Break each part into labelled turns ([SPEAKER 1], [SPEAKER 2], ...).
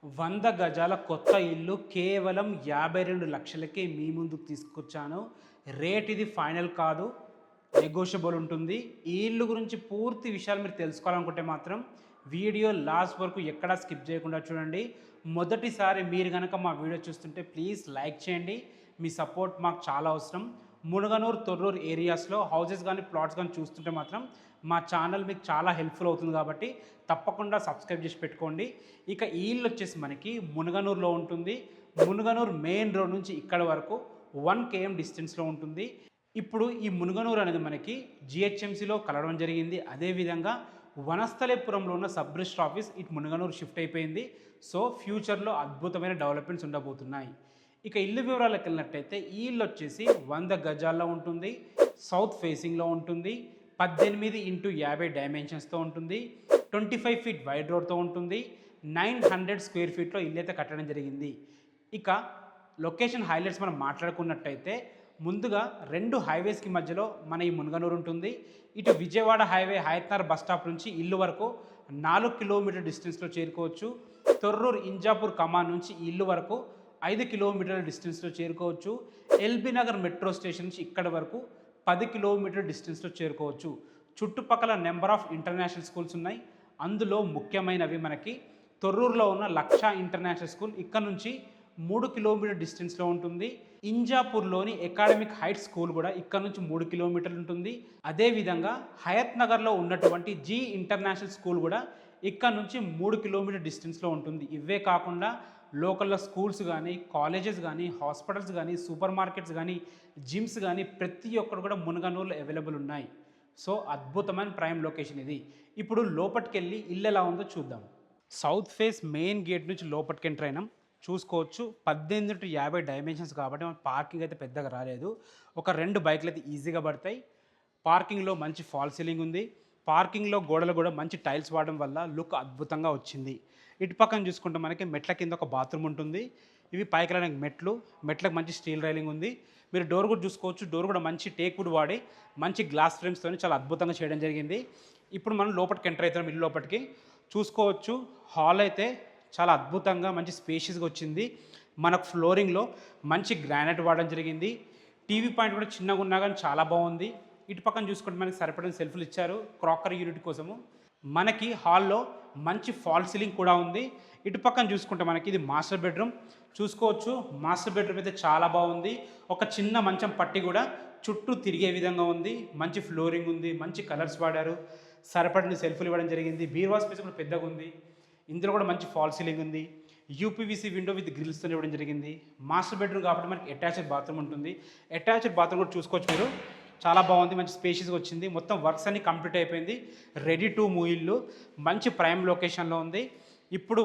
[SPEAKER 1] 100 గజాల కొత్త ఇల్లు కేవలం 52 లక్షలకే మీ ముందుకు తీసుకొచ్చాను. రేట్ ఇది ఫైనల్ కాదు, నెగోషియబుల్ ఉంటుంది. ఈ ఇల్లు గురించి పూర్తి విషయాలు మీరు తెలుసుకోవాలనుకుంటే మాత్రం వీడియో లాస్ట్ వరకు ఎక్కడా స్కిప్ చేయకుండా చూడండి. మొదటిసారి మీరు కనుక మా వీడియో చూస్తుంటే ప్లీజ్ లైక్ చేయండి. మీ సపోర్ట్ మాకు చాలా అవసరం. మునగనూరు, తొర్రూరు ఏరియాస్లో హౌసెస్ కానీ ప్లాట్స్ కానీ చూస్తుంటే మాత్రం మా ఛానల్ మీకు చాలా హెల్ప్ఫుల్ అవుతుంది కాబట్టి తప్పకుండా సబ్స్క్రైబ్ చేసి పెట్టుకోండి. ఇక ఈ ఇల్లు వచ్చేసి మనకి మునగనూరులో ఉంటుంది. మునగనూరు మెయిన్ రోడ్ నుంచి ఇక్కడ వరకు 1 km డిస్టెన్స్లో ఉంటుంది. ఇప్పుడు ఈ మునగనూరు అనేది మనకి జిహెచ్ఎంసీలో కలవడం జరిగింది. అదేవిధంగా వనస్థలేపురంలో ఉన్న సబ్ రిజిస్టర్ ఆఫీస్ ఇటు మునగనూరు షిఫ్ట్ అయిపోయింది. సో ఫ్యూచర్లో అద్భుతమైన డెవలప్మెంట్స్ ఉండబోతున్నాయి. ఇక ఇల్లు వివరాలకు వెళ్ళినట్టయితే ఈ ఇల్లు వచ్చేసి 100 గజాల్లో ఉంటుంది. సౌత్ ఫేసింగ్లో ఉంటుంది. 18x50 డైమెన్షన్స్తో ఉంటుంది. 25 ఫీట్ వైడ్ రోడ్తో ఉంటుంది. 900 స్క్వేర్ ఫీట్లో ఇల్లు అయితే కట్టడం జరిగింది. ఇక లొకేషన్ హైలైట్స్ మనం మాట్లాడుకున్నట్టయితే ముందుగా 2 హైవేస్కి మధ్యలో మన ఈ మునగనూరు ఉంటుంది. ఇటు Vijayawada highway Hayathnagar bus stop నుంచి ఇల్లు వరకు 4 కిలోమీటర్ డిస్టెన్స్లో చేరుకోవచ్చు. తొర్రూరు ఇంజాపూర్ కమాన్ నుంచి ఇల్లు వరకు 5 కిలోమీటర్ల డిస్టెన్స్లో చేరుకోవచ్చు. ఎల్బీ నగర్ మెట్రో స్టేషన్ నుంచి ఇక్కడ వరకు 10 కిలోమీటర్ డిస్టెన్స్లో చేరుకోవచ్చు. చుట్టుపక్కల నెంబర్ ఆఫ్ ఇంటర్నేషనల్ స్కూల్స్ ఉన్నాయి. అందులో ముఖ్యమైనవి మనకి తొర్రూరులో ఉన్న లక్ష ఇంటర్నేషనల్ స్కూల్ ఇక్కడ నుంచి 3 కిలోమీటర్ డిస్టెన్స్లో ఉంటుంది. ఇంజాపూర్లోని అకాడమిక్ హైట్స్ స్కూల్ కూడా ఇక్కడ నుంచి 3 కిలోమీటర్లు ఉంటుంది. అదేవిధంగా హయత్ నగర్లో ఉన్నటువంటి జీ ఇంటర్నేషనల్ స్కూల్ కూడా ఇక్కడ నుంచి 3 కిలోమీటర్ డిస్టెన్స్లో ఉంటుంది. ఇవే కాకుండా లోకల్లో స్కూల్స్ కానీ, కాలేజెస్ కానీ, హాస్పిటల్స్ కానీ, సూపర్ మార్కెట్స్ కానీ, జిమ్స్ కానీ ప్రతి ఒక్కరు కూడా మునగనూరులో అవైలబుల్ ఉన్నాయి. సో అద్భుతమైన ప్రైమ్ లొకేషన్ ఇది. ఇప్పుడు లోపలికి వెళ్ళి ఇల్లు ఎలా ఉందో చూద్దాం. సౌత్ ఫేస్ మెయిన్ గేట్ నుంచి లోపలికి ఎంటర్ అయినాం. చూసుకోవచ్చు 18x50 డైమెన్షన్స్ కాబట్టి మన పార్కింగ్ అయితే పెద్దగా రాలేదు. ఒక 2 బైక్లు అయితే ఈజీగా పడతాయి. పార్కింగ్లో మంచి ఫాల్ సీలింగ్ ఉంది. పార్కింగ్లో గోడలు కూడా మంచి టైల్స్ వాడడం వల్ల లుక్ అద్భుతంగా వచ్చింది. ఇటు పక్కన చూసుకుంటే మనకి మెట్ల కింద ఒక బాత్రూమ్ ఉంటుంది. ఇవి పైకి వెళ్ళడానికి మెట్లకు మంచి స్టీల్ రైలింగ్ ఉంది. మీరు డోర్ కూడా చూసుకోవచ్చు. డోర్ కూడా మంచి టేక్ వుడ్ వాడి మంచి గ్లాస్ ఫ్రేమ్స్తో చాలా అద్భుతంగా చేయడం జరిగింది. ఇప్పుడు మనం లోపలికి ఎంటర్ అవుతాం. ఇల్లు లోపలికి చూసుకోవచ్చు. హాల్ అయితే చాలా అద్భుతంగా మంచి స్పేషియస్గా వచ్చింది. మనకు ఫ్లోరింగ్లో మంచి గ్రానైట్ వాడడం జరిగింది. టీవీ పాయింట్ కూడా చిన్నగా ఉన్నా కానీ చాలా బాగుంది. ఇటు పక్కన చూసుకుంటే మనకి సరిపడిన సెల్ఫ్లు ఇచ్చారు క్రాకరీ యూనిట్ కోసము. మనకి హాల్లో మంచి ఫాల్ సీలింగ్ కూడా ఉంది. ఇటు పక్కన చూసుకుంటే మనకి ఇది మాస్టర్ బెడ్రూమ్ చూసుకోవచ్చు. మాస్టర్ బెడ్రూమ్ అయితే చాలా బాగుంది. ఒక చిన్న మంచం పట్టి కూడా చుట్టూ తిరిగే విధంగా ఉంది. మంచి ఫ్లోరింగ్ ఉంది. మంచి కలర్స్ వాడారు. సరిపడిన సెల్ఫ్లు ఇవ్వడం జరిగింది. బీరువా స్పేస్ కూడా పెద్దగా ఉంది. ఇందులో కూడా మంచి ఫాల్ సీలింగ్ ఉంది. యూపీవీసీ విండో విత్ గ్రిల్స్తో ఇవ్వడం జరిగింది. మాస్టర్ బెడ్రూమ్ కాబట్టి మనకి అటాచ్డ్ బాత్రూమ్ ఉంటుంది. అటాచ్డ్ బాత్రూమ్ కూడా చూసుకోవచ్చు మీరు. చాలా బాగుంది. మంచి స్పేషియస్గా వచ్చింది. మొత్తం వర్క్స్ అన్ని కంప్లీట్ అయిపోయింది. రెడీ టు మూవ్ ఇల్లు. మంచి ప్రైమ్ లొకేషన్లో ఉంది. ఇప్పుడు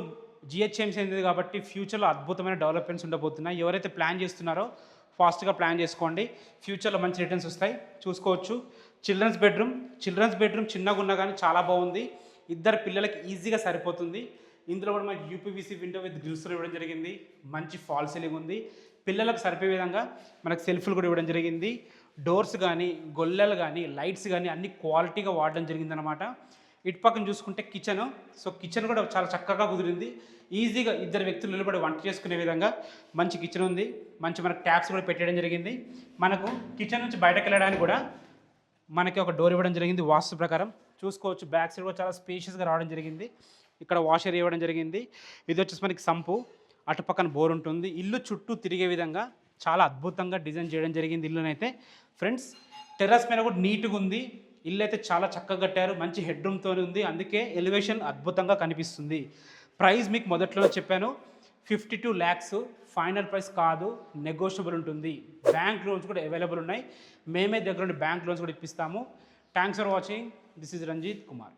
[SPEAKER 1] జిహెచ్ఎంసీ అయింది కాబట్టి ఫ్యూచర్లో అద్భుతమైన డెవలప్మెంట్స్ ఉండబోతున్నాయి. ఎవరైతే ప్లాన్ చేస్తున్నారో ఫాస్ట్గా ప్లాన్ చేసుకోండి. ఫ్యూచర్లో మంచి రిటర్న్స్ వస్తాయి. చూసుకోవచ్చు. చిల్డ్రన్స్ బెడ్రూమ్ చిన్నగా ఉన్నా కానీ చాలా బాగుంది. 2 పిల్లలకి ఈజీగా సరిపోతుంది. ఇందులో కూడా మనకి యూపీవీసీ విండో విత్ గ్రిల్స్ ఇవ్వడం జరిగింది. మంచి ఫాల్ సీలింగ్ ఉంది. పిల్లలకు సరిపోయే విధంగా మనకు సెల్ఫ్లు కూడా ఇవ్వడం జరిగింది. డోర్స్ కానీ, గొల్లెలు కానీ, లైట్స్ కానీ అన్ని క్వాలిటీగా వాడడం జరిగిందనమాట. ఇటు పక్కన చూసుకుంటే కిచెన్ కూడా చాలా చక్కగా కుదిరింది. ఈజీగా 2 వ్యక్తులు నిలబడి వంట చేసుకునే విధంగా మంచి కిచెన్ ఉంది. మంచి మనకు ట్యాప్స్ కూడా పెట్టడం జరిగింది. మనకు కిచెన్ నుంచి బయటకు వెళ్ళడానికి కూడా మనకి ఒక డోర్ ఇవ్వడం జరిగింది వాస్తు ప్రకారం. చూసుకోవచ్చు. బ్యాక్ సైడ్ కూడా చాలా స్పేషియస్గా రావడం జరిగింది. ఇక్కడ వాషర్ ఇవ్వడం జరిగింది. ఇది వచ్చేసి మనకి సంపు. అటు పక్కన బోర్ ఉంటుంది. ఇల్లు చుట్టూ తిరిగే విధంగా చాలా అద్భుతంగా డిజైన్ చేయడం జరిగింది ఇల్లునైతే. ఫ్రెండ్స్ టెర్రస్ మీద కూడా నీట్గా ఉంది. ఇల్లు అయితే చాలా చక్కగా కట్టారు. మంచి హెడ్ రూమ్తో ఉంది. అందుకే ఎలివేషన్ అద్భుతంగా కనిపిస్తుంది. ప్రైస్ మీకు మొదట్లోనే చెప్పాను 52 lakhs. ఫైనల్ ప్రైస్ కాదు, నెగోషియబుల్ ఉంటుంది. బ్యాంక్ లోన్స్ కూడా అవైలబుల్ ఉన్నాయి. మేమే దగ్గర నుండి బ్యాంక్ లోన్స్ కూడా ఇప్పిస్తాము. Thanks for watching. This is Ranjith Kumar.